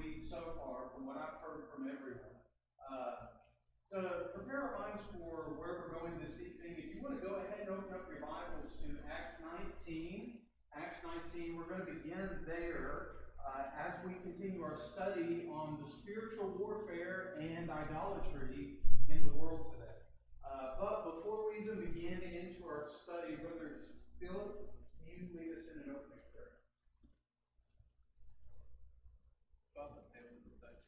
week so far, from what I've heard from everyone. To prepare our minds for where we're going this evening, if you want to go ahead and open up your Bibles to Acts 19. Acts 19, we're going to begin there as we continue our study on the spiritual warfare and idolatry in the world today. But before we even begin into our study, whether it's Philip, can you lead us in an opening prayer? Father, thank you for today.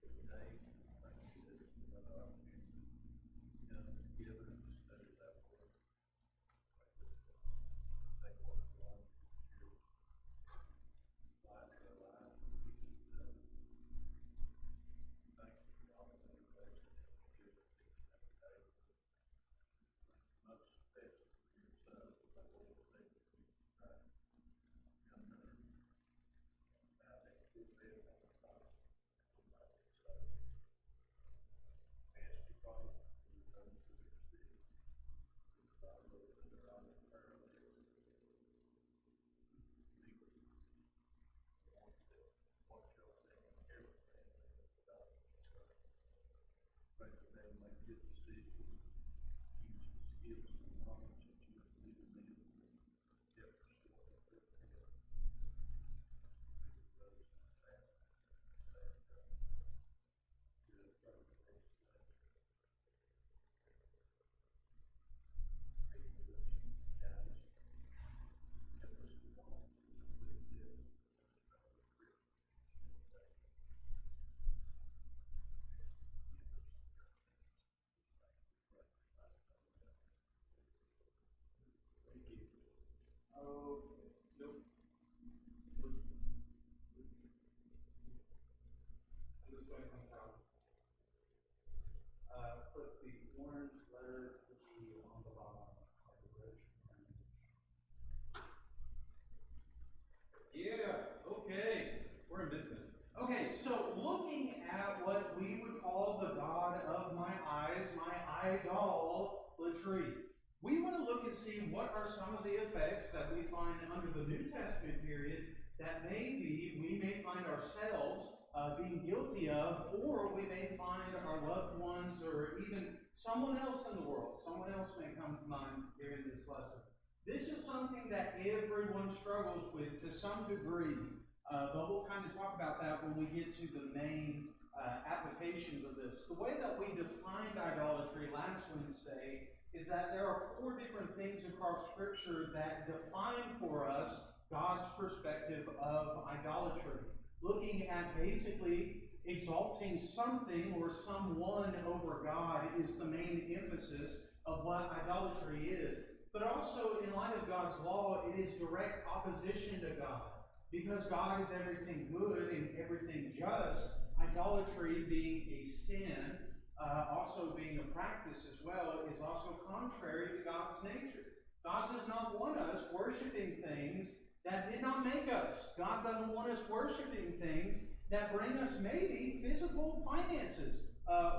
Thank you that another opportunity given us to study that word. Thank you for the one here. Life to our lives. Thank you for all the information that you give us today. Most especially for your son, the Lord, thank you for Christ. Now that you live on the cross, ask you, Father, for those who are sick, those that are on the prayer list, be with them. Want to watch over them and care for them, without pray for them, make good decisions, use the skills and knowledge that you have given them, help restore them to their health. Those that good brother next to them. Be with us, guide us, help us to walk with this. Thank you. Oh, nope. I'm just going to come out. Put the orange letter E on the bottom, like a bridge. Yeah, okay. We're in business. Okay, so looking at what we would call the God of my eyes, my idolatry. We want to look and see what are some of the effects that we find under the New Testament period that maybe we may find ourselves being guilty of, or we may find our loved ones or even someone else in the world. Someone else may come to mind during this lesson. This is something that everyone struggles with to some degree, but we'll kind of talk about that when we get to the main applications of this. The way that we defined idolatry last Wednesday is that there are 4 different things across Scripture that define for us God's perspective of idolatry. Looking at basically exalting something or someone over God is the main emphasis of what idolatry is. But also, in light of God's law, it is direct opposition to God. Because God is everything good and everything just, idolatry being a sin, also being a practice as well, is also contrary to God's nature. God does not want us worshiping things that did not make us. God doesn't want us worshiping things that bring us maybe physical finances,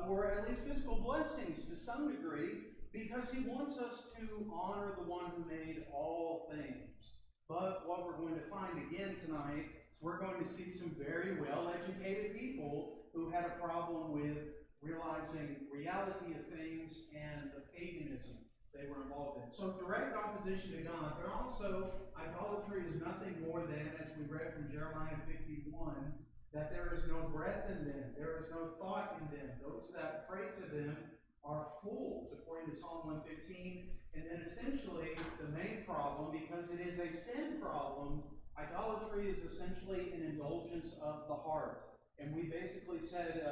or at least physical blessings to some degree, because He wants us to honor the one who made all things. But what we're going to find again tonight is we're going to see some very well-educated people who had a problem with realizing reality of things and the paganism they were involved in. So direct opposition to God, but also idolatry is nothing more than, as we read from Jeremiah 51, that there is no breath in them, there is no thought in them. Those that pray to them are fools, according to Psalm 115. And then essentially the main problem, because it is a sin problem, idolatry is essentially an indulgence of the heart. And we basically said,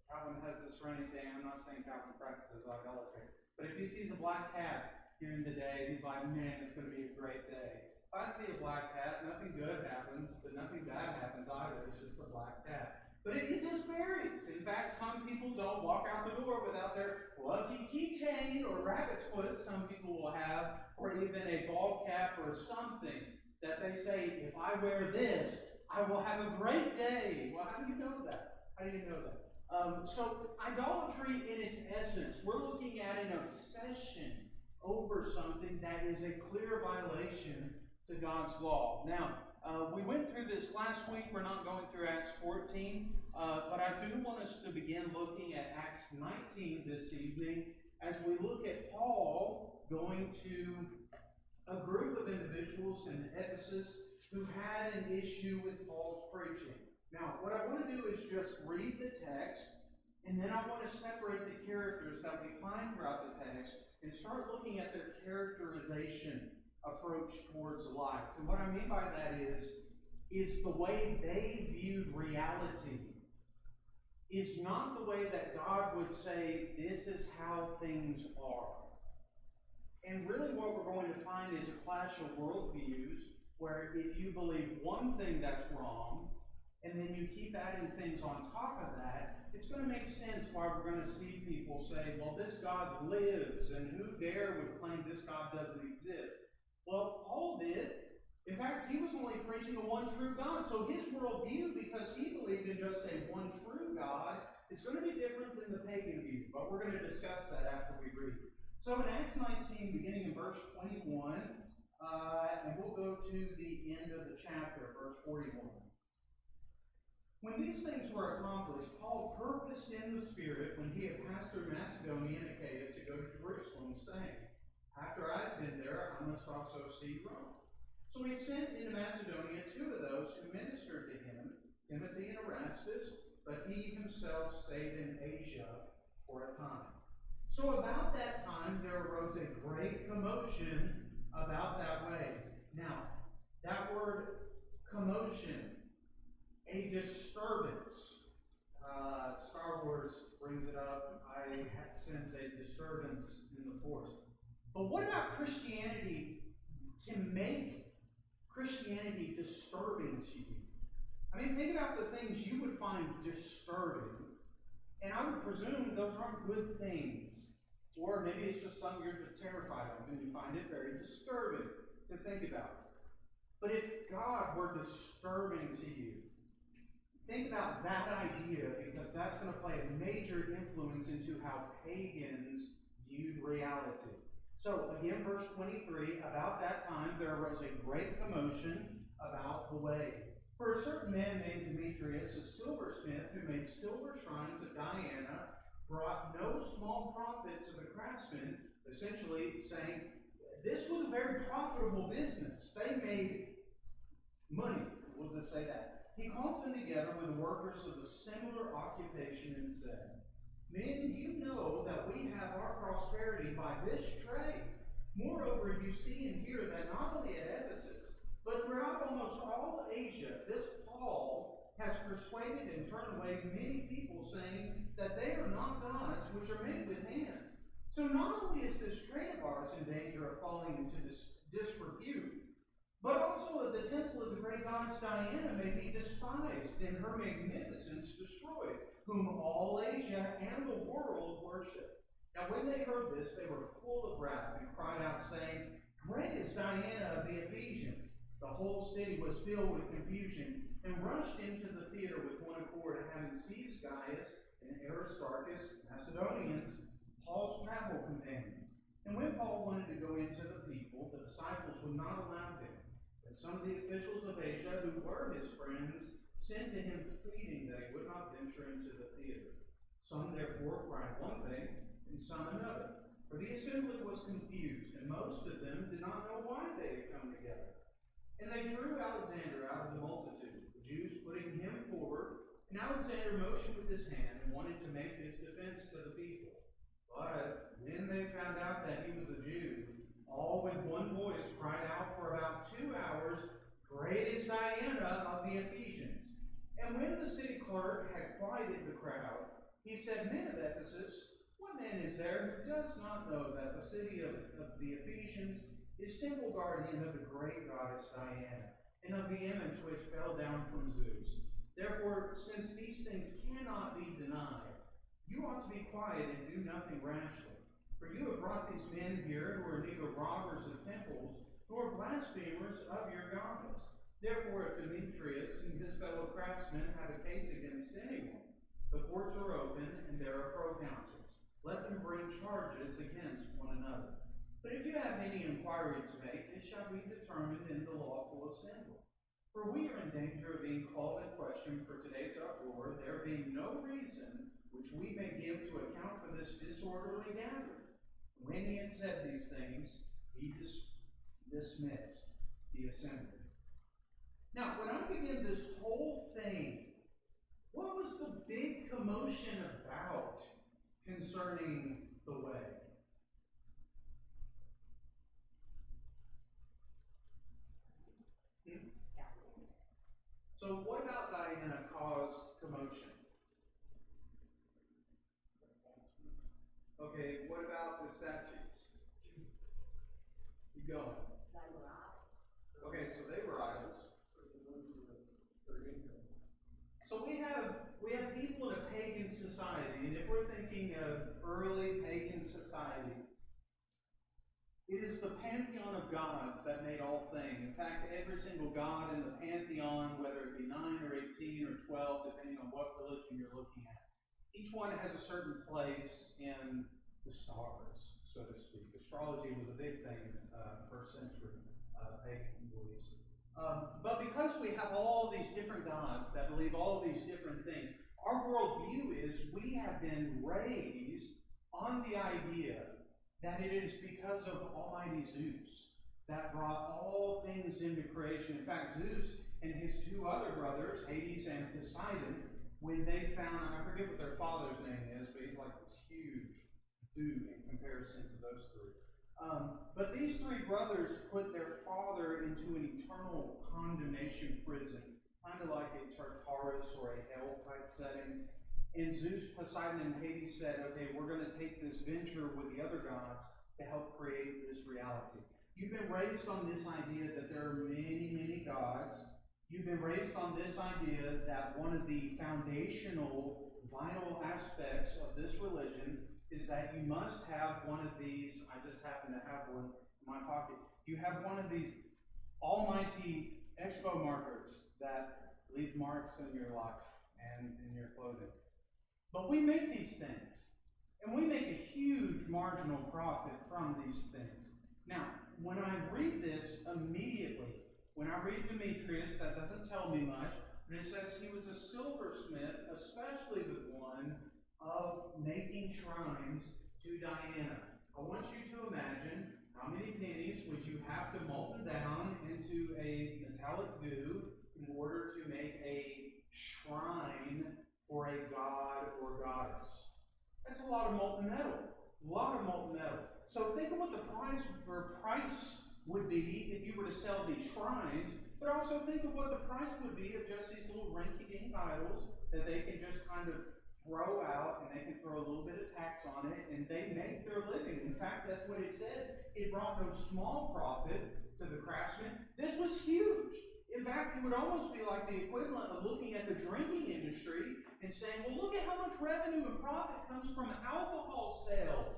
Calvin has this running thing. I'm not saying Calvin practices idolatry. But if he sees a black cat during the day, he's like, man, it's going to be a great day. If I see a black cat, nothing good happens, but nothing bad happens either. It's just a black cat. But it just varies. In fact, some people don't walk out the door without their lucky keychain or rabbit's foot. Some people will have, or even a ball cap or something that they say, if I wear this, I will have a great day. Well, how do you know that? How do you know that? So idolatry in its essence, we're looking at an obsession over something that is a clear violation to God's law. Now, We went through this last week. We're not going through Acts 14, but I do want us to begin looking at Acts 19 this evening as we look at Paul going to a group of individuals in Ephesus who had an issue with Paul's preaching. Now, what I want to do is just read the text, and then I want to separate the characters that we find throughout the text and start looking at their characterization approach towards life. And what I mean by that is the way they viewed reality is not the way that God would say, this is how things are. And really what we're going to find is a clash of worldviews where if you believe one thing that's wrong, and then you keep adding things on top of that, it's going to make sense why we're going to see people say, well, this God lives, and who dare would claim this God doesn't exist? Well, Paul did. In fact, he was only preaching the one true God. So his worldview, because he believed in just a one true God, is going to be different than the pagan view. But we're going to discuss that after we read. So in Acts 19, beginning in verse 21, and we'll go to the end of the chapter, verse 41. When these things were accomplished, Paul purposed in the Spirit, when he had passed through Macedonia and Achaia, to go to Jerusalem, saying, after I have been there, I must also see Rome. So he sent into Macedonia two of those who ministered to him, Timothy and Erastus, but he himself stayed in Asia for a time. So about that time, there arose a great commotion about that way. Now, that word commotion, a disturbance. Star Wars brings it up. I sense a disturbance in the force. But what about Christianity can make Christianity disturbing to you? I mean, think about the things you would find disturbing, and I would presume those aren't good things. Or maybe it's just something you're just terrified of, and you find it very disturbing to think about. But if God were disturbing to you, think about that idea, because that's going to play a major influence into how pagans viewed reality. So, again, verse 23, about that time there arose a great commotion about the way. For a certain man named Demetrius, a silversmith who made silver shrines of Diana, brought no small profit to the craftsmen, essentially saying, this was a very profitable business. They made money, we'll just say that. He called them together with workers of a similar occupation and said, men, you know that we have our prosperity by this trade. Moreover, you see and hear that not only at Ephesus, but throughout almost all Asia, this Paul has persuaded and turned away many people, saying that they are not gods which are made with hands. So not only is this trade of ours in danger of falling into disrepute, but also that the temple of the great goddess Diana may be despised and her magnificence destroyed, whom all Asia and the world worship. Now when they heard this, they were full of wrath and cried out, saying, great is Diana of the Ephesians. The whole city was filled with confusion and rushed into the theater with one accord, having seized Gaius and Aristarchus, Macedonians, Paul's travel companions. And when Paul wanted to go into the people, the disciples would not allow him. But some of the officials of Asia, who were his friends, sent to him pleading that he would not venture into the theater. Some therefore cried one thing, and some another. For the assembly was confused, and most of them did not know why they had come together. And they drew Alexander out of the multitude, the Jews putting him forward, and Alexander motioned with his hand and wanted to make his defense to the people. But when they found out that he was a Jew, all with one voice cried out for about 2 hours, great is Diana of the Ephesians. And when the city clerk had quieted the crowd, he said, men of Ephesus, what man is there who does not know that the city of the Ephesians is temple guardian of the great goddess Diana, and of the image which fell down from Zeus? Therefore, since these things cannot be denied, you ought to be quiet and do nothing rashly. For you have brought these men here who are neither robbers of temples, nor blasphemers of your goddess. Therefore, if Demetrius and his fellow craftsmen have a case against anyone, the courts are open, and there are proconsuls. Let them bring charges against one another. But if you have any inquiry to make, it shall be determined in the lawful assembly. For we are in danger of being called in question for today's uproar, there being no reason which we may give to account for this disorderly gathering. When he had said these things, he dismissed the assembly. Now, when I begin this whole thing, what was the big commotion about concerning the way? So what about Diana caused commotion? Okay, what about the statues? Keep going. Okay, so they were idols. So we have people in a pagan society, and if we're thinking of early pagan society, it is the pantheon of gods that made all things. In fact, every single god in the pantheon, whether it be 9 or 18 or 12, depending on what religion you're looking at, each one has a certain place in the stars, so to speak. Astrology was a big thing in first century pagan beliefs. But because we have all these different gods that believe all these different things, our worldview is we have been raised on the idea that it is because of Almighty Zeus that brought all things into creation. In fact, Zeus and his two other brothers, Hades and Poseidon, when they found, I forget what their father's name is, but he's like this huge dude in comparison to those three. But these three brothers put their father into an eternal condemnation prison, kind of like a Tartarus or a hell type setting. And Zeus, Poseidon, and Hades said, okay, we're going to take this venture with the other gods to help create this reality. You've been raised on this idea that there are many, many gods. You've been raised on this idea that one of the foundational, vital aspects of this religion is that you must have one of these. I just happen to have one in my pocket. You have one of these almighty expo markers that leave marks in your life and in your clothing. But we make these things, and we make a huge marginal profit from these things. Now, when I read this immediately, when I read Demetrius, that doesn't tell me much, but it says he was a silversmith, especially the one of making shrines to Diana. I want you to imagine how many pennies would you have to molten down into a metallic goo in order to make a shrine for a god or goddess. That's a lot of molten metal. A lot of molten metal. So think of what the price would be if you were to sell these shrines, but also think of what the price would be of just these little rinky-dink idols that they can just kind of throw out, and they can throw a little bit of tax on it, and they make their living. In fact, that's what it says. It brought no small profit to the craftsmen. This was huge. In fact, it would almost be like the equivalent of looking at the drinking industry and saying, well, look at how much revenue and profit comes from alcohol sales.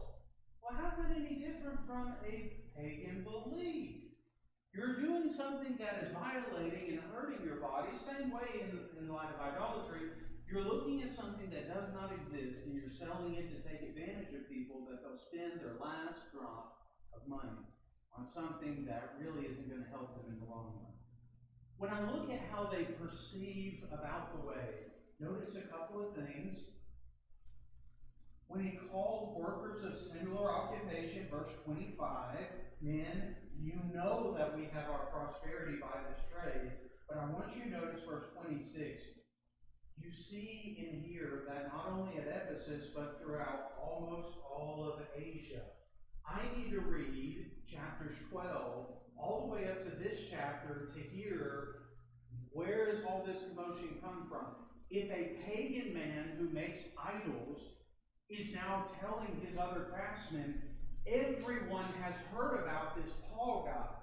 Well, how's that any different from a pagan belief? You're doing something that is violating and hurting your body. Same way in light of idolatry. You're looking at something that does not exist, and you're selling it to take advantage of people that they'll spend their last drop of money on something that really isn't going to help them in the long run. When I look at how they perceive about the way, notice a couple of things. When he called workers of similar occupation, verse 25, men, you know that we have our prosperity by this trade, but I want you to notice verse 26. You see and hear that not only at Ephesus, but throughout almost all of Asia. I need to read chapters 12 all the way up to this chapter to hear where is all this commotion come from. If a pagan man who makes idols is now telling his other craftsmen, everyone has heard about this Paul guy.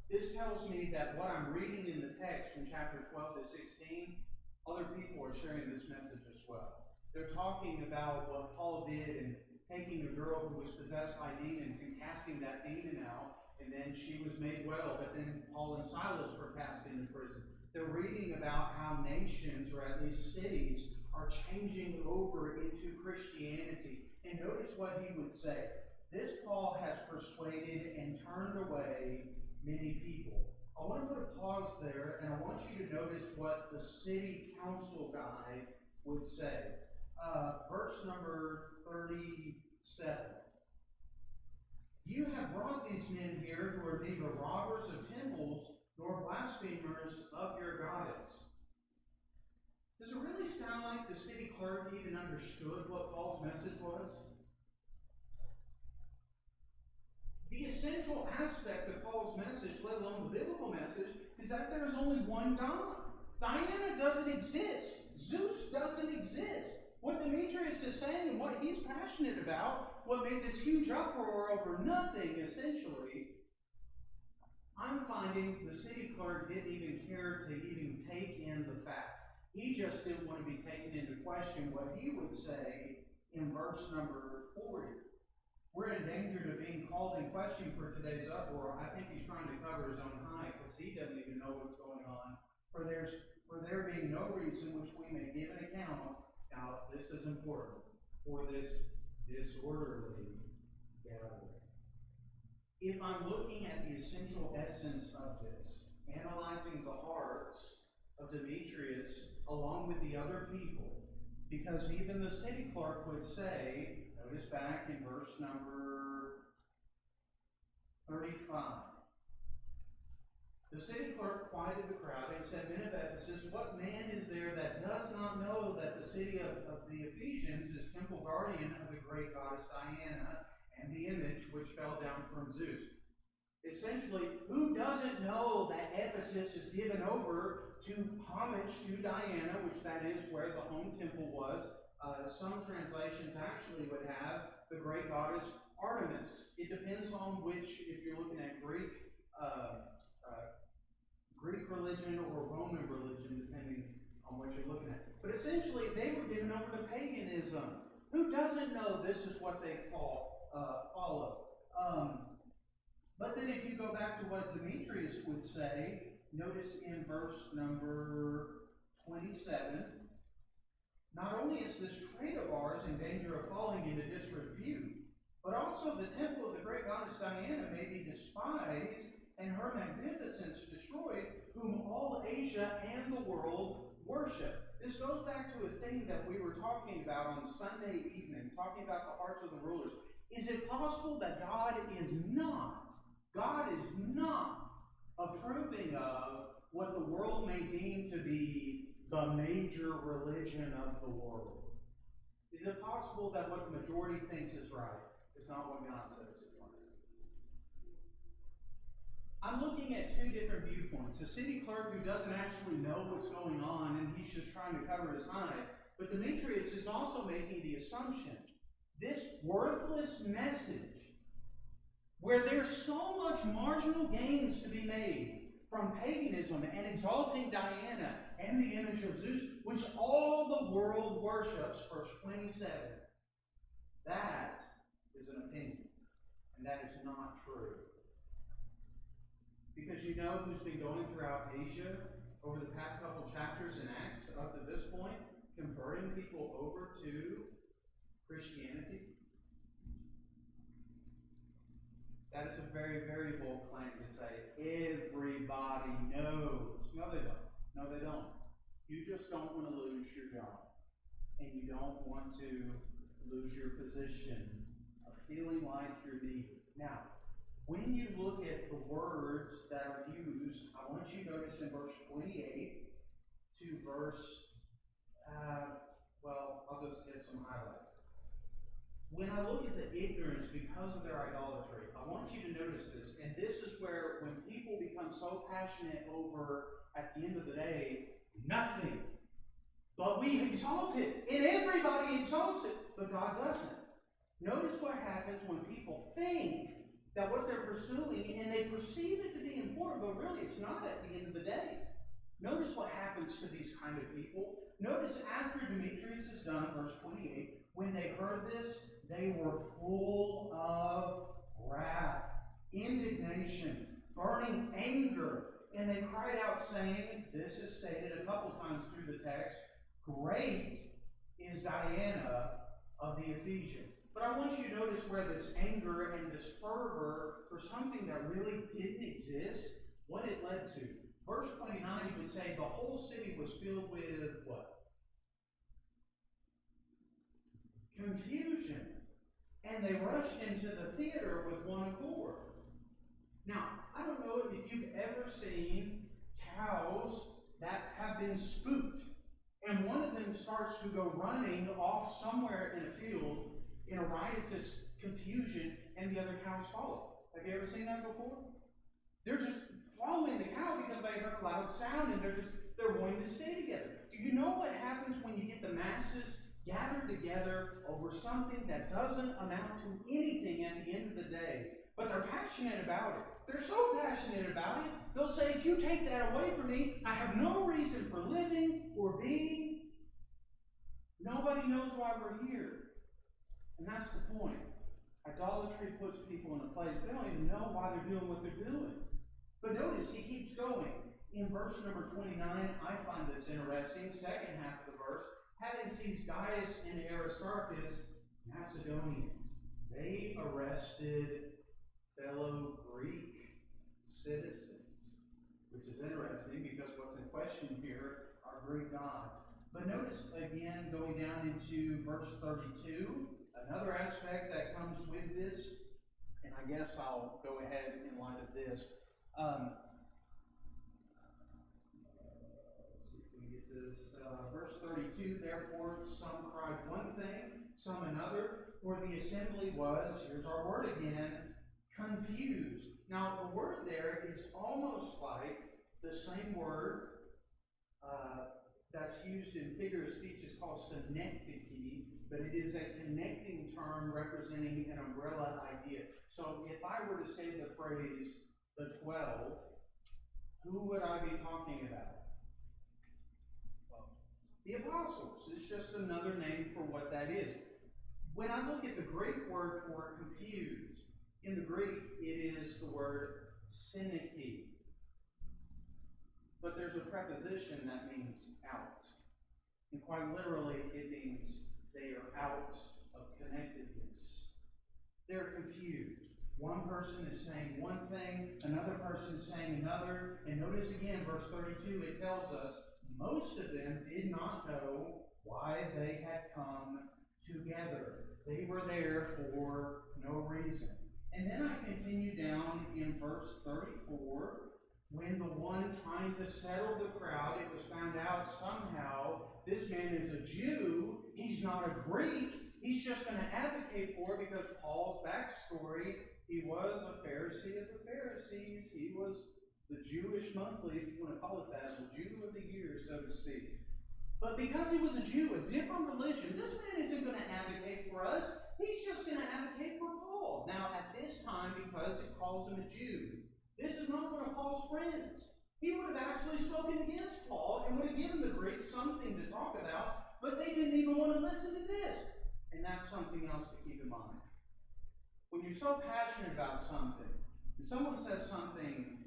This tells me that what I'm reading in the text from chapter 12 to 16, other people are sharing this message as well. They're talking about what Paul did and taking a girl who was possessed by demons and casting that demon out, and then she was made well, but then Paul and Silas were cast into prison. They're reading about how nations, or at least cities, are changing over into Christianity. And notice what he would say. This Paul has persuaded and turned away many people. I want to put a pause there, and I want you to notice what the city council guy would say. Verse number 37. You have brought these men here who are neither robbers of temples nor blasphemers of your goddess. Does it really sound like the city clerk even understood what Paul's message was? The essential aspect of Paul's message, let alone the biblical message, is that there is only one God. Diana doesn't exist. Zeus doesn't exist. What Demetrius is saying and what he's passionate about, what made this huge uproar over nothing, essentially, I'm finding the city clerk didn't even care to even take in the facts. He just didn't want to be taken into question what he would say in verse number 40. We're in danger of being called in question for today's uproar. I think he's trying to cover his own eye because he doesn't even know what's going on. For there being no reason which we may give an account. Now, this is important for this disorderly gathering. If I'm looking at the essential essence of this, analyzing the hearts of Demetrius along with the other people, because even the city clerk would say, notice back in verse number 35. The city clerk quieted the crowd and said, Men of Ephesus, what man is there that does not know that the city of the Ephesians is temple guardian of the great goddess Diana and the image which fell down from Zeus? Essentially, who doesn't know that Ephesus is given over to homage to Diana, which that is where the home temple was? Some translations actually would have the great goddess Artemis. It depends on which, if you're looking at Greek religion or Roman religion, depending on what you're looking at. But essentially, they were given over to paganism. Who doesn't know this is what they follow? But then if you go back to what Demetrius would say, notice in verse number 27, not only is this trade of ours in danger of falling into disrepute, but also the temple of the great goddess Diana may be despised and her magnificence destroyed, whom all Asia and the world worship. This goes back to a thing that we were talking about on Sunday evening, talking about the hearts of the rulers. Is it possible that God is not approving of what the world may deem to be the major religion of the world? Is it possible that what the majority thinks is right is not what God says is right? I'm looking at two different viewpoints. A city clerk who doesn't actually know what's going on and he's just trying to cover his eye. But Demetrius is also making the assumption, this worthless message, where there's so much marginal gains to be made from paganism and exalting Diana and the image of Zeus, which all the world worships, verse 27, that is an opinion. And that is not true. Because you know who's been going throughout Asia over the past couple chapters in Acts up to this point, converting people over to Christianity? That is a very, very bold claim to say everybody knows. No, they don't. No, they don't. You just don't want to lose your job. And you don't want to lose your position of feeling like you're needed. Now, when you look at the words that are used, I want you to notice in verse 28 to verse, I'll just get some highlights. When I look at the ignorance because of their idolatry, I want you to notice this. And this is where when people become so passionate over, at the end of the day, nothing. But we exalt it. And everybody exalts it. But God doesn't. Notice what happens when people think that what they're pursuing, and they perceive it to be important, but really it's not at the end of the day. Notice what happens to these kind of people. Notice after Demetrius is done, verse 28, when they heard this, they were full of wrath, indignation, burning anger, and they cried out saying, this is stated a couple times through the text, great is Diana of the Ephesians. But I want you to notice where this anger and this fervor for something that really didn't exist what it led to. Verse 29 would say the whole city was filled with what? Confusion. And they rushed into the theater with one accord. Now, I don't know if you've ever seen cows that have been spooked, and one of them starts to go running off somewhere in a field in a riotous confusion, and the other cows follow. Have you ever seen that before? They're just following the cow because they heard a loud sound, and they're wanting to stay together. Do you know what happens when you get the masses gathered together over something that doesn't amount to anything at the end of the day? But they're passionate about it. They're so passionate about it, they'll say, if you take that away from me, I have no reason for living or being. Nobody knows why we're here. And that's the point. Idolatry puts people in a place, they don't even know why they're doing what they're doing. But notice, he keeps going. In verse number 29, I find this interesting, second half of the verse, having seized Gaius and Aristarchus, Macedonians, they arrested fellow Greek citizens, which is interesting because what's in question here are Greek gods. But notice again, going down into verse 32, another aspect that comes with this, and I guess I'll go ahead in light of this. Let's see if we get this. Verse 32, therefore some cried one thing, some another, for the assembly was, here's our word again, confused. Now, the word there is almost like the same word that's used in figure of speech. It's called synecdoche, but it is a connecting term representing an umbrella idea. So if I were to say the phrase, the 12, who would I be talking about? Well, the apostles. It's just another name for what that is. When I look at the Greek word for confused, in the Greek, it is the word synecdoche. But there's a preposition that means out. And quite literally, it means they are out of connectedness. They're confused. One person is saying one thing, another person is saying another. And notice again, verse 32, it tells us most of them did not know why they had come together. They were there for no reason. And then I continue down in verse 34, when the one trying to settle the crowd, it was found out somehow this man is a Jew, he's not a Greek, he's just going to advocate for it because Paul's backstory, he was a Pharisee of the Pharisees, he was the Jewish monthly, if you want to call it that, the Jew of the year, so to speak. But because he was a Jew, a different religion, this man isn't going to advocate for us. He's just going to advocate for Paul. Now, at this time, because it calls him a Jew, this is not one of Paul's friends. He would have actually spoken against Paul and would have given the Greeks something to talk about, but they didn't even want to listen to this. And that's something else to keep in mind. When you're so passionate about something, and someone says something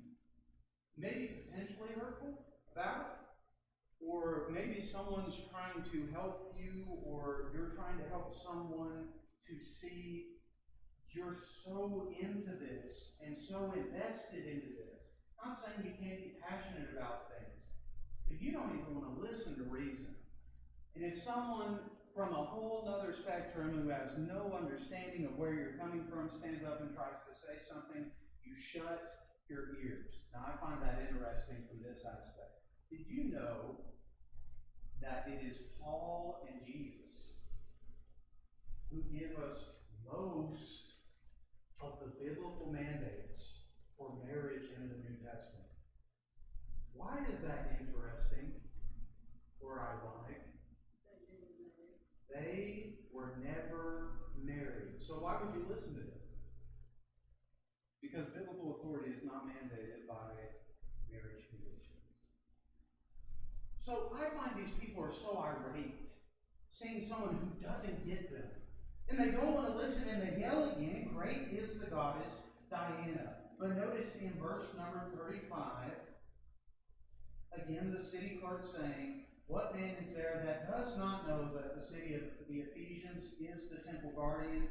maybe potentially hurtful about it, or maybe someone's trying to help you, or you're trying to help someone to see you're so into this and so invested into this. I'm not saying you can't be passionate about things, but you don't even want to listen to reason. And if someone from a whole other spectrum who has no understanding of where you're coming from stands up and tries to say something, you shut your ears. Now, I find that interesting from this aspect. Did you know that it is Paul and Jesus who give us most of the biblical mandates for marriage in the New Testament? Why is that interesting or ironic? They were never married. So why would you listen to them? Because biblical authority is not mandated by marriage conditions. So I find these people are so irate, seeing someone who doesn't get them. And they don't want to listen, and they yell again, great is the goddess Diana. But notice in verse number 35, again the city clerk saying, what man is there that does not know that the city of the Ephesians is the temple guardian?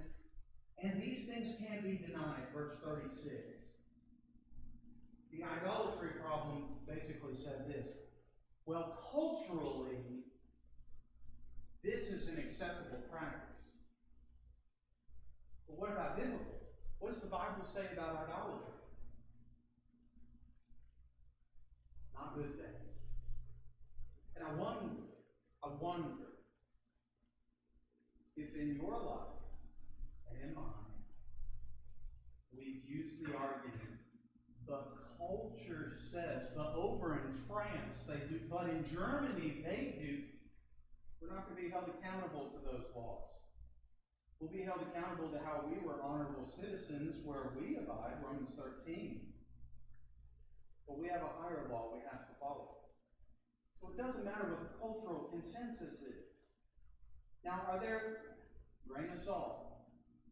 And these things can't be denied, verse 36. The idolatry problem basically said this. Well, culturally, this is an acceptable practice. But what about biblical? What does the Bible say about idolatry? Not good things. And I wonder if in your life and in mine, we've used the argument, the culture says, but over in France they do, but in Germany they do. We're not going to be held accountable to those laws. We'll be held accountable to how we were honorable citizens where we abide, Romans 13. But we have a higher law we have to follow. So it doesn't matter what the cultural consensus is. Now, grain of salt,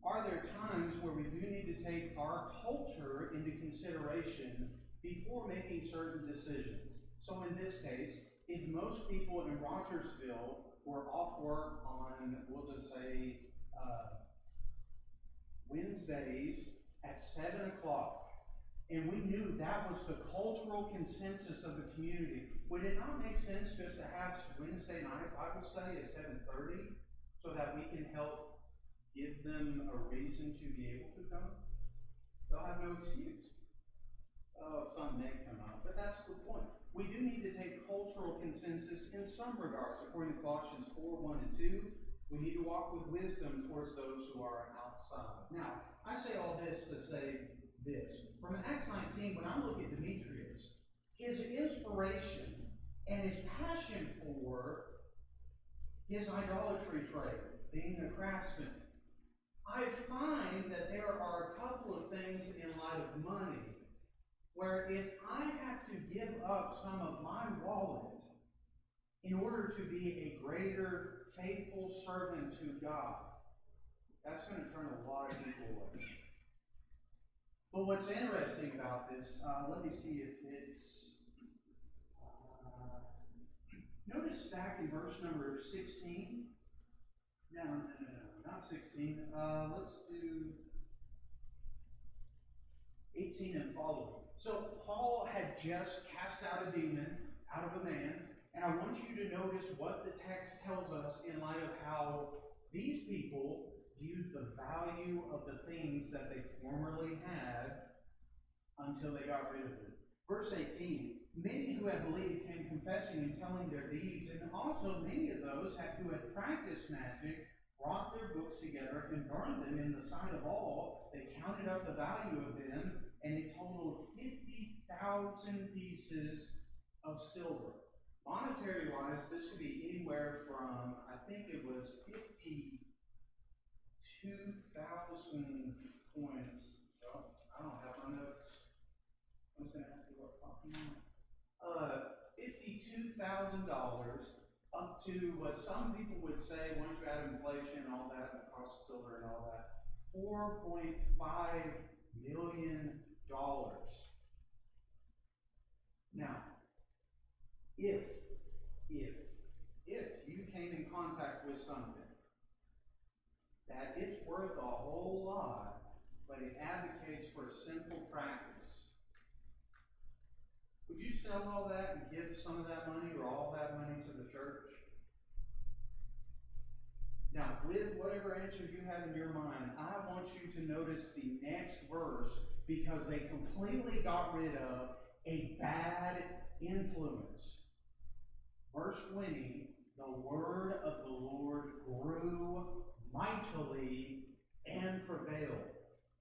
are there times where we do need to take our culture into consideration before making certain decisions? So in this case, if most people in Rogersville were off work on, we'll just say, Wednesdays at 7 o'clock, and we knew that was the cultural consensus of the community, would it not make sense just to have Wednesday night Bible study at 7:30 so that we can help give them a reason to be able to come? They'll have no excuse. Oh, some may come out, but that's the point. We do need to take cultural consensus in some regards. According to Colossians 4:1 and 2, we need to walk with wisdom towards those who are outside. Now, I say all this to say this. From Acts 19, when I look at Demetrius, his inspiration and his passion for his idolatry trade, being a craftsman, I find that there are a couple of things in light of money where if I have to give up some of my wallet in order to be a greater faithful servant to God, that's going to turn a lot of people away. But what's interesting about this, let me see if it's... notice back in verse number 16. No, not 16. Let's do 18 and following. So Paul had just cast out a demon out of a man, and I want you to notice what the text tells us in light of how these people viewed the value of the things that they formerly had until they got rid of them. Verse 18, many who had believed came confessing and telling their deeds, and also many of those who had practiced magic brought their books together and burned them in the sight of all. They counted up the value of them, and it totaled 50,000 pieces of silver. Monetary-wise, this could be anywhere from, I think it was 52,000 points. So, I don't have my notes. I'm just going to have to look $52,000 up to what some people would say, once you add inflation and all that, and the cost of silver and all that, $4.5 million. Now, if you came in contact with something that it's worth a whole lot, but it advocates for a simple practice, would you sell all that and give some of that money or all that money to the church? Now, with whatever answer you have in your mind, I want you to notice the next verse, because they completely got rid of a bad influence. Verse 20, the word of the Lord grew mightily and prevailed.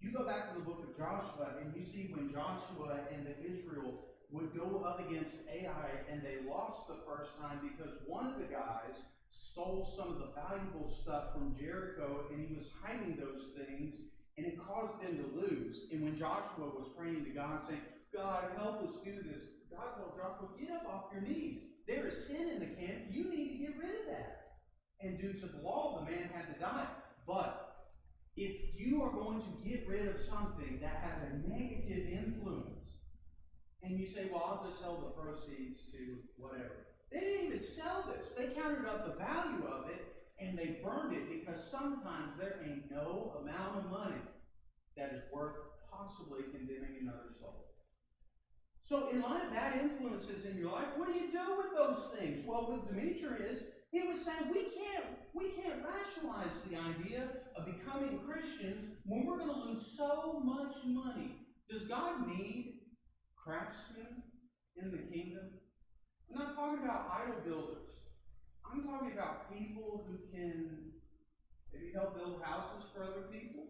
You go back to the book of Joshua, and you see when Joshua and the Israel would go up against Ai, and they lost the first time because one of the guys stole some of the valuable stuff from Jericho, and he was hiding those things, and it caused them to lose. And when Joshua was praying to God, saying, God, help us do this, God told Joshua, get up off your knees. There is sin in the camp. You need to get rid of that. And due to the law, the man had to die. But if you are going to get rid of something that has a negative influence, and you say, well, I'll just sell the proceeds to whatever. They didn't even sell this. They counted up the value of it, and they burned it, because sometimes there ain't no amount of money that is worth possibly condemning another soul. So in light of bad influences in your life, what do you do with those things? Well, with Demetrius, he was saying we can't rationalize the idea of becoming Christians when we're going to lose so much money. Does God need craftsmen in the kingdom? I'm not talking about idol builders. I'm talking about people who can maybe help build houses for other people.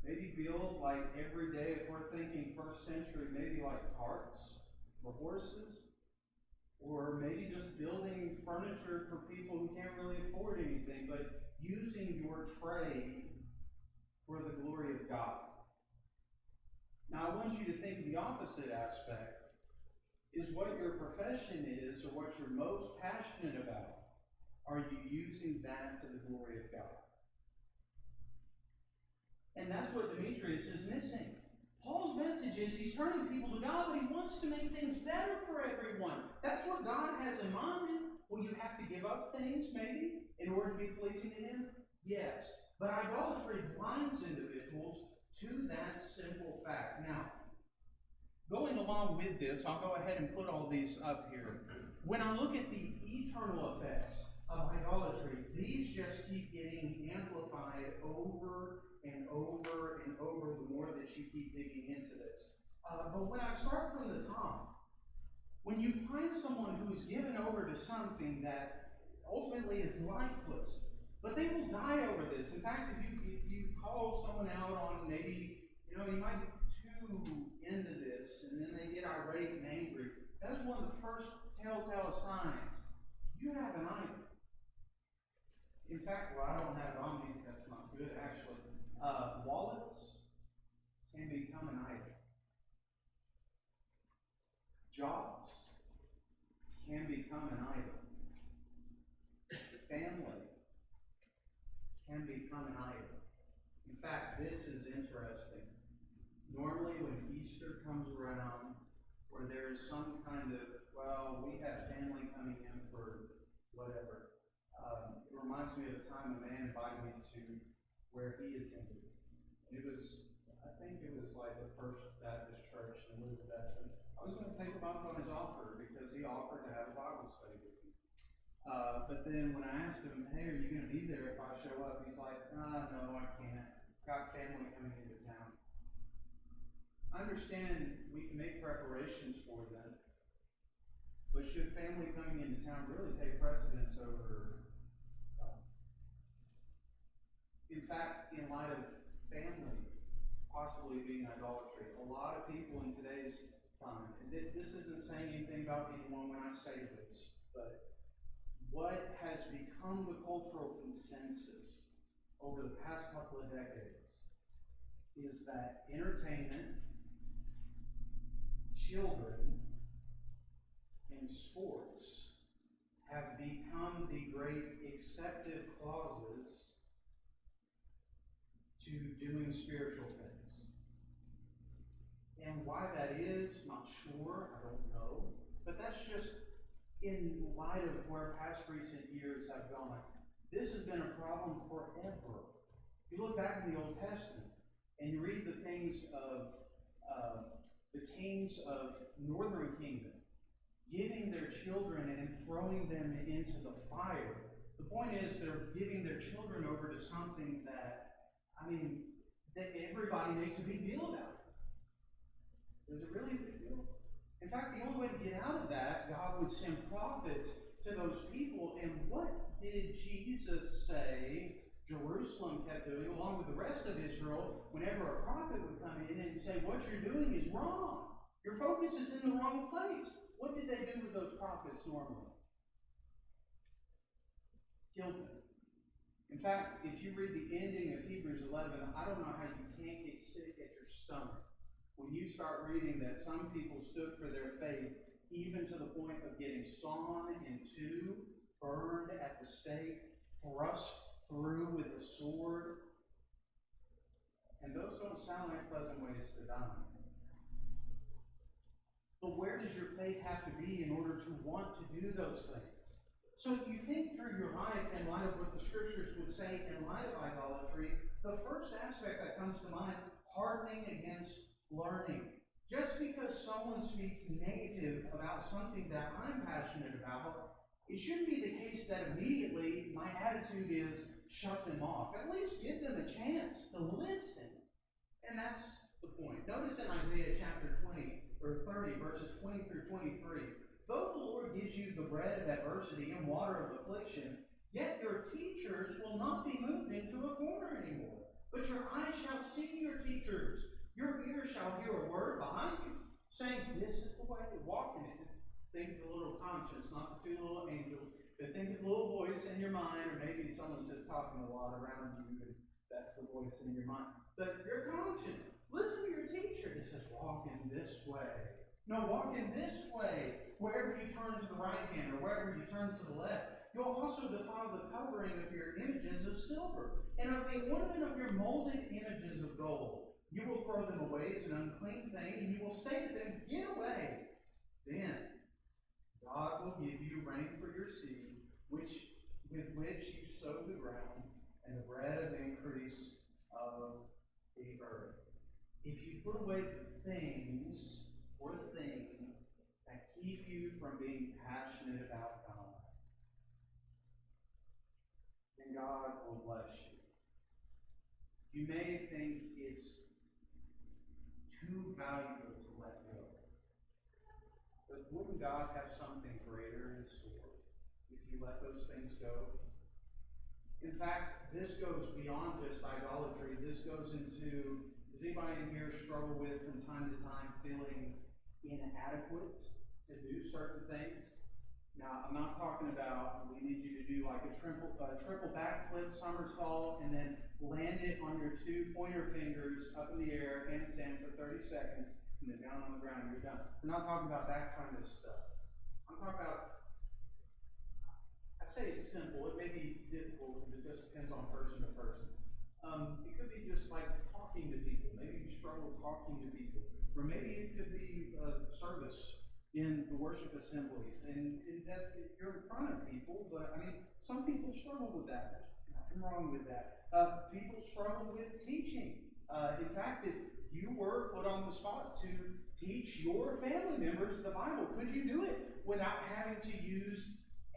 Maybe build, like, every day, if we're thinking first century, maybe like carts or horses. Or maybe just building furniture for people who can't really afford anything, but using your trade for the glory of God. Now, I want you to think of the opposite aspect, is what your profession is, or what you're most passionate about. Are you using that to the glory of God? And that's what Demetrius is missing. Paul's message is he's turning people to God, but he wants to make things better for everyone. That's what God has in mind. Will you have to give up things, maybe, in order to be pleasing to him? Yes. But idolatry blinds individuals to that simple fact. Now, going along with this, I'll go ahead and put all these up here. When I look at the eternal effects of idolatry, these just keep getting amplified over and over and over the more that you keep digging into this. But when I start from the top, when you find someone who is given over to something that ultimately is lifeless, but they will die over this. In fact, if you call someone out on maybe, you might be too into this, and then they get irate and angry, that's one of the first telltale signs. You have an idol. In fact, I don't have it on me. That's not good, actually. Wallets can become an idol. Jobs can become an idol. Family can become an idol. In fact, this is interesting. Normally, when Easter comes around, or there is some kind of, we have family coming in for whatever. It reminds me of the time a man invited me to where he attended. I think it was like the First Baptist Church in Elizabeth. And I was going to take him up on his offer because he offered to have a Bible study with me. But then when I asked him, hey, are you going to be there if I show up? He's like, no, I can't. Got family coming into town. I understand we can make preparations for them. But should family coming into town really take precedence over God? In fact, in light of family possibly being idolatry, a lot of people in today's time, and this isn't saying anything about anyone when I say this, but what has become the cultural consensus over the past couple of decades is that entertainment, children, and sports have become the great acceptive clauses to doing spiritual things. And why that is, not sure, I don't know. But that's just in light of where past recent years have gone. This has been a problem forever. If you look back in the Old Testament and you read the things of the kings of northern kingdom giving their children and throwing them into the fire. The point is they're giving their children over to something that everybody makes a big deal about. Is it really a big deal? In fact, the only way to get out of that, God would send prophets to those people. And what did Jesus say Jerusalem kept doing, along with the rest of Israel, whenever a prophet would come in and say, what you're doing is wrong. Your focus is in the wrong place. What did they do with those prophets normally? Killed them. In fact, if you read the ending of Hebrews 11, I don't know how you can't get sick at your stomach when you start reading that some people stood for their faith even to the point of getting sawn in two, burned at the stake, thrust through with a sword. And those don't sound like pleasant ways to die. But where does your faith have to be in order to want to do those things? So if you think through your life in light of what the Scriptures would say in light of idolatry, the first aspect that comes to mind, hardening against learning. Just because someone speaks negative about something that I'm passionate about, it shouldn't be the case that immediately my attitude is shut them off. At least give them a chance to listen. And that's the point. Notice in Isaiah chapter 30, verses 20 through 23, though the Lord gives you the bread of adversity and water of affliction, yet your teachers will not be moved into a corner anymore. But your eyes shall see your teachers. Your ears shall hear a word behind you, saying, this is the way to walk in it. Think of the little conscience, not the two little angels, but think of the little voice in your mind, or maybe someone's just talking a lot around you, and that's the voice in your mind. But your conscience, listen to your teacher. It says, walk in this way. No, walk in this way. Wherever you turn to the right hand, or wherever you turn to the left, you'll also defile the covering of your images of silver, and of the ornament of your molded images of gold. You will throw them away as an unclean thing, and you will say to them, get away. Then God will give you rain for your seed, with which you sow the ground, and the bread of increase of the earth. If you put away the things or thing that keep you from being passionate about God, then God will bless you. You may think it's too valuable to let go. But wouldn't God have something greater in store if you let those things go? In fact, this goes beyond just idolatry. This goes into, does anybody in here struggle with, from time to time, feeling inadequate to do certain things? Now, I'm not talking about, we need you to do like a triple backflip somersault and then land it on your two pointer fingers up in the air, handstand for 30 seconds, and then down on the ground and you're done. We're not talking about that kind of stuff. I'm talking about, I say it's simple. It may be difficult because it just depends on person to person. It could be just like talking to people. Maybe you struggle talking to people. Or maybe it could be service in the worship assemblies. And that you're in front of people, but I mean, some people struggle with that. There's nothing wrong with that. People struggle with teaching. In fact, if you were put on the spot to teach your family members the Bible, could you do it without having to use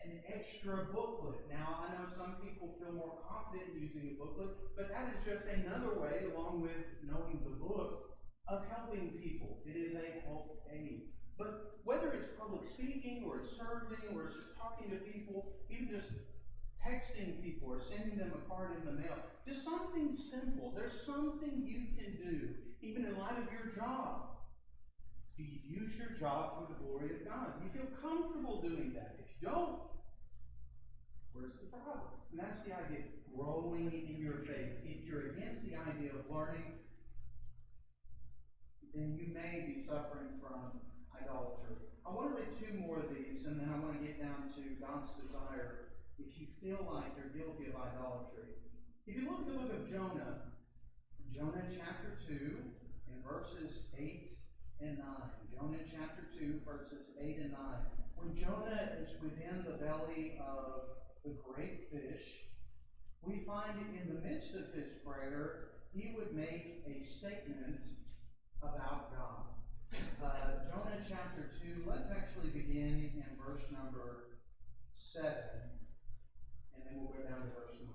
an extra booklet? Now, I know some people feel more confident using a booklet, but that is just another way, along with knowing the book, of helping people. It is a help aid. But whether it's public speaking, or it's serving, or it's just talking to people, even just texting people or sending them a card in the mail, just something simple. There's something you can do, even in light of your job. Do you use your job for the glory of God? Do you feel comfortable doing that? If you don't, where's the problem? And that's the idea of growing in your faith. If you're against the idea of learning, then you may be suffering from idolatry. I want to read two more of these, and then I want to get down to God's desire if you feel like you're guilty of idolatry. If you look at the book of Jonah, Jonah chapter 2, and verses 8 and 9. Jonah chapter 2, verses 8 and 9. When Jonah is within the belly of the great fish, we find in the midst of his prayer, he would make a statement about God. Jonah chapter 2, let's actually begin in verse number 7, and then we'll go down to verse 9.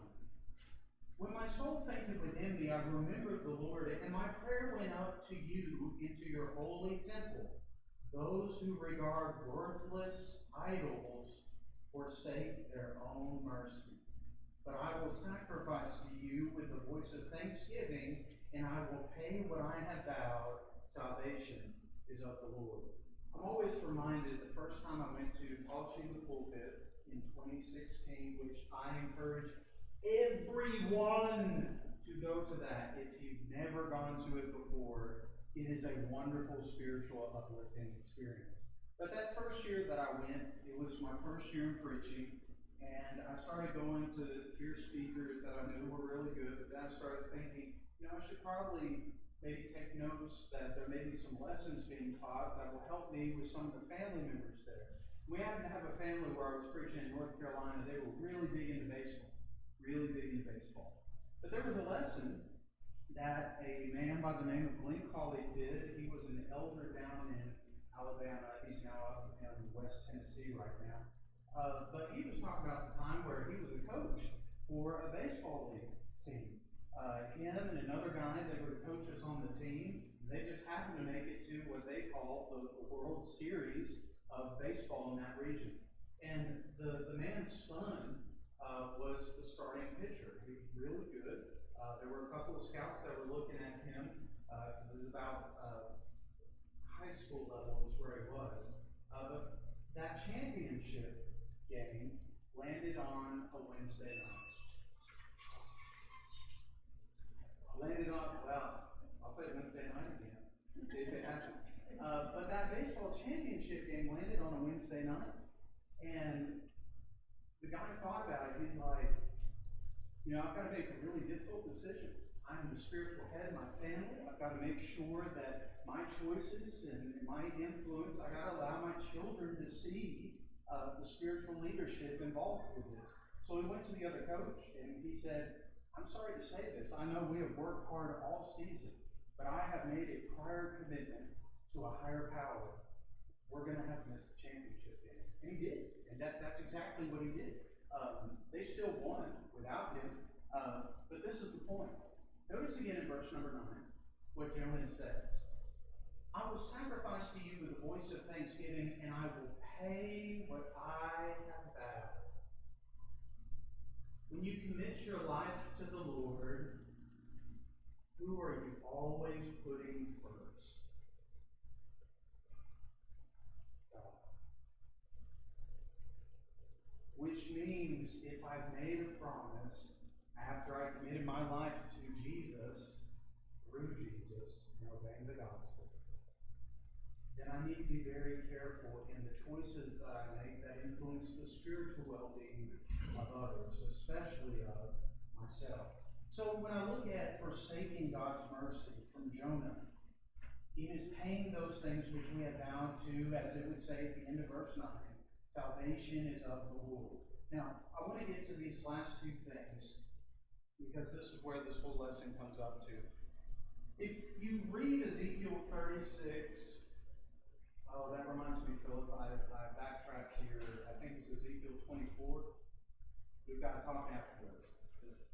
When my soul fainted within me, I remembered the Lord, and my prayer went up to you into your holy temple. Those who regard worthless idols forsake their own mercy. But I will sacrifice to you with the voice of thanksgiving, and I will pay what I have vowed. Salvation is of the Lord. I'm always reminded the first time I went to Polishing the Pulpit in 2016, which I encourage everyone to go to that. If you've never gone to it before, it is a wonderful spiritual uplifting experience. But that first year that I went, it was my first year in preaching, and I started going to hear speakers that I knew were really good, but then I started thinking, I should probably maybe take notes that there may be some lessons being taught that will help me with some of the family members there. We happened to have a family where I was preaching in North Carolina. They were really big into baseball. Really big into baseball. But there was a lesson that a man by the name of Glenn Colley did. He was an elder down in Alabama. He's now up in West Tennessee right now. But he was talking about the time where he was a coach for a baseball league team. Him and another guy, they were the coaches on the team. They just happened to make it to what they call the World Series of baseball in that region. And the man's son was the starting pitcher. He was really good. There were a couple of scouts that were looking at him because it was about high school level is where he was. But that championship game landed on a Wednesday night. I'll say Wednesday night again. See if it happens. But that baseball championship game landed on a Wednesday night. And the guy thought about it. He's like, I've got to make a really difficult decision. I'm the spiritual head of my family. I've got to make sure that my choices and my influence, I've got to allow my children to see the spiritual leadership involved with this. So he went to the other coach and he said, I'm sorry to say this. I know we have worked hard all season, but I have made a prior commitment to a higher power. We're going to have to miss the championship game. And he did. And that's exactly what he did. They still won without him. But this is the point. Notice again in verse number 9 what Jonah says. I will sacrifice to you with a voice of thanksgiving, and I will pay what I have vowed. When you commit your life to the Lord, who are you always putting first? God. Which means if I've made a promise after I committed my life to Jesus, through Jesus, and obeying the gospel, then I need to be very careful in the choices that I make that influence the spiritual well-being of others, especially of myself. So when I look at forsaking God's mercy from Jonah, it is paying those things which we have vowed to, as it would say at the end of verse 9, salvation is of the Lord. Now, I want to get to these last two things, because this is where this whole lesson comes up to. If you read Ezekiel 36, that reminds me, Philip, I backtracked here. I think it's Ezekiel 24. We've got to talk after this. Just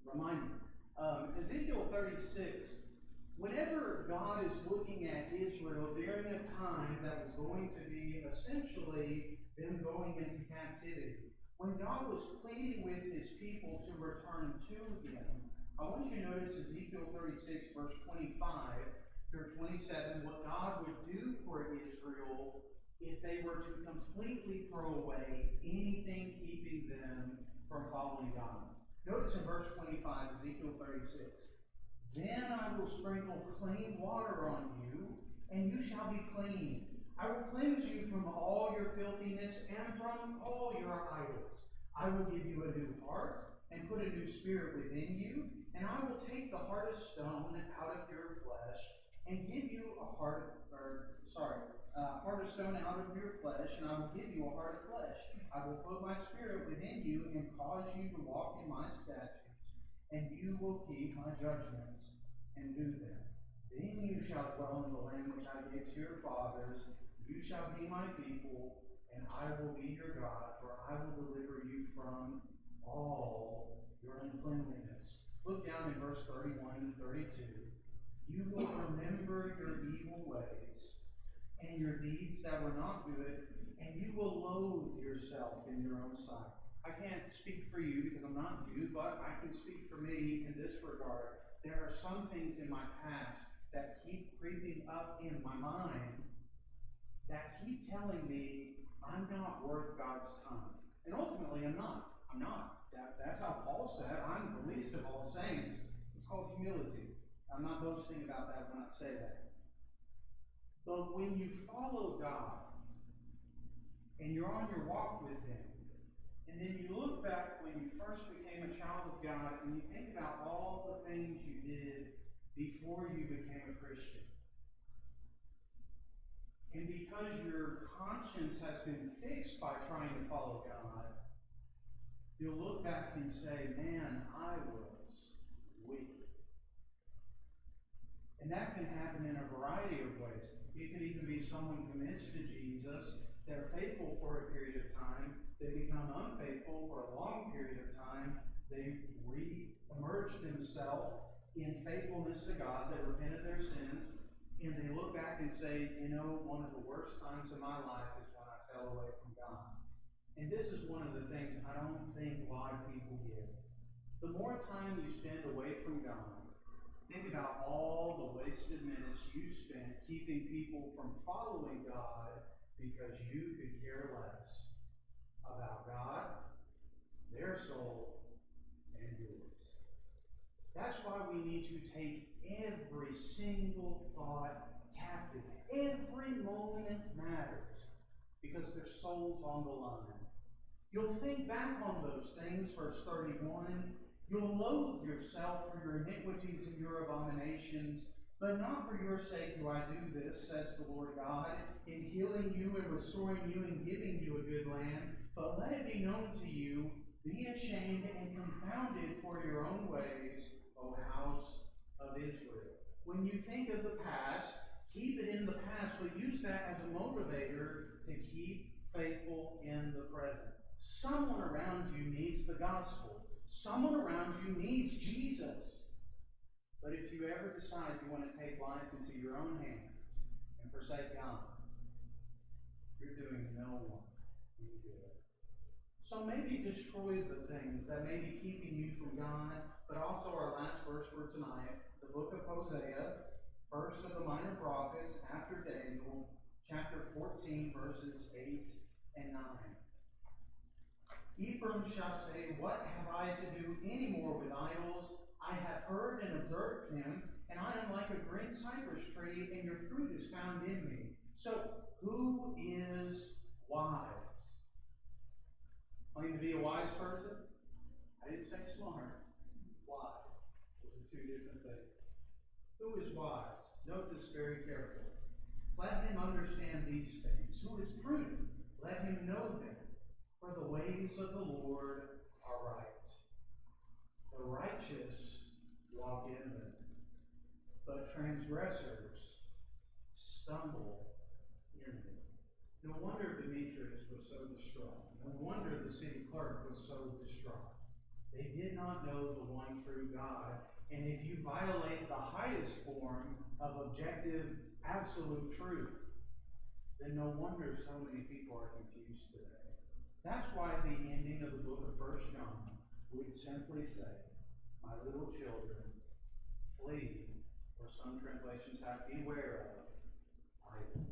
remind me. Ezekiel 36, whenever God is looking at Israel during a time that was going to be essentially them going into captivity, when God was pleading with his people to return to him, I want you to notice Ezekiel 36, verse 25 through 27, what God would do for Israel if they were to completely throw away anything keeping them from following God. Notice in verse 25, Ezekiel 36, then I will sprinkle clean water on you, and you shall be clean. I will cleanse you from all your filthiness and from all your idols. I will give you a new heart and put a new spirit within you, and I will take the heart of stone out of your flesh and give you a heart of stone out of your flesh, and I will give you a heart of flesh. I will put my spirit within you and cause you to walk in my statutes, and you will keep my judgments and do them. Then you shall dwell in the land which I gave to your fathers. You shall be my people, and I will be your God, for I will deliver you from all your uncleanliness. Look down in verse 31 and 32. You will remember your evil ways and your deeds that were not good, and you will loathe yourself in your own sight. I can't speak for you because I'm not you, but I can speak for me in this regard. There are some things in my past that keep creeping up in my mind that keep telling me I'm not worth God's time. And ultimately, I'm not. That's how Paul said, I'm the least of all saints. It's called humility. I'm not boasting about that when I say that. But when you follow God, and you're on your walk with him, and then you look back when you first became a child of God, and you think about all the things you did before you became a Christian. And because your conscience has been fixed by trying to follow God, you'll look back and say, man, I was weak. And that can happen in a variety of ways. It could even be someone commits to Jesus, they're faithful for a period of time, they become unfaithful for a long period of time, they re-emerge themselves in faithfulness to God, they repent of their sins, and they look back and say, you know, one of the worst times of my life is when I fell away from God. And this is one of the things I don't think a lot of people get. The more time you spend away from God, think about all the wasted minutes you spent keeping people from following God because you could care less about God, their soul, and yours. That's why we need to take every single thought captive. Every moment matters because there's souls on the line. You'll think back on those things, verse 31. You'll loathe yourself for your iniquities and your abominations, but not for your sake do I do this, says the Lord God, in healing you and restoring you and giving you a good land. But let it be known to you, be ashamed and confounded for your own ways, O house of Israel. When you think of the past, keep it in the past, but use that as a motivator to keep faithful in the present. Someone around you needs the gospel. Someone around you needs Jesus. But if you ever decide you want to take life into your own hands and forsake God, you're doing no one any good. So maybe destroy the things that may be keeping you from God, but also our last verse for tonight, the book of Hosea, first of the minor prophets after Daniel, chapter 14, verses 8 and 9. Ephraim shall say, what have I to do any more with idols? I have heard and observed him, and I am like a green cypress tree, and your fruit is found in me. So, who is wise? Claim to be a wise person? I didn't say smart. Wise. Those are two different things. Who is wise? Note this very carefully. Let him understand these things. Who is prudent? Let him know them. For the ways of the Lord are right. The righteous walk in them, but transgressors stumble in them. No wonder Demetrius was so distraught. No wonder the city clerk was so distraught. They did not know the one true God. And if you violate the highest form of objective, absolute truth, then no wonder so many people are confused today. That's why the ending of the book of 1 John would simply say, my little children, flee, or some translations have, beware of idols.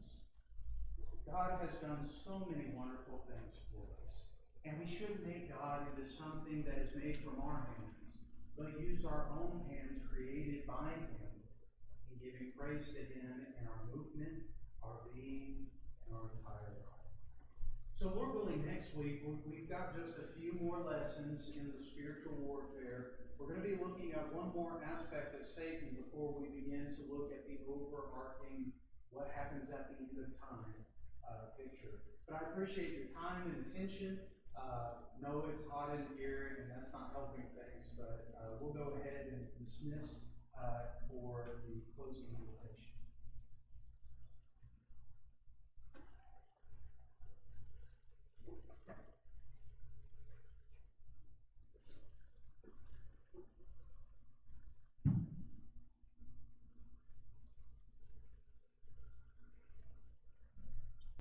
God has done so many wonderful things for us. And we shouldn't make God into something that is made from our hands, but use our own hands created by Him in giving praise to Him in our movement, our being, and our entire life. So Lord willing, next week, we've got just a few more lessons in the spiritual warfare. We're going to be looking at one more aspect of Satan before we begin to look at the overarching, what happens at the end of time picture. But I appreciate your time and attention. Know it's hot in here, and that's not helping things, but we'll go ahead and dismiss for the closing invitation.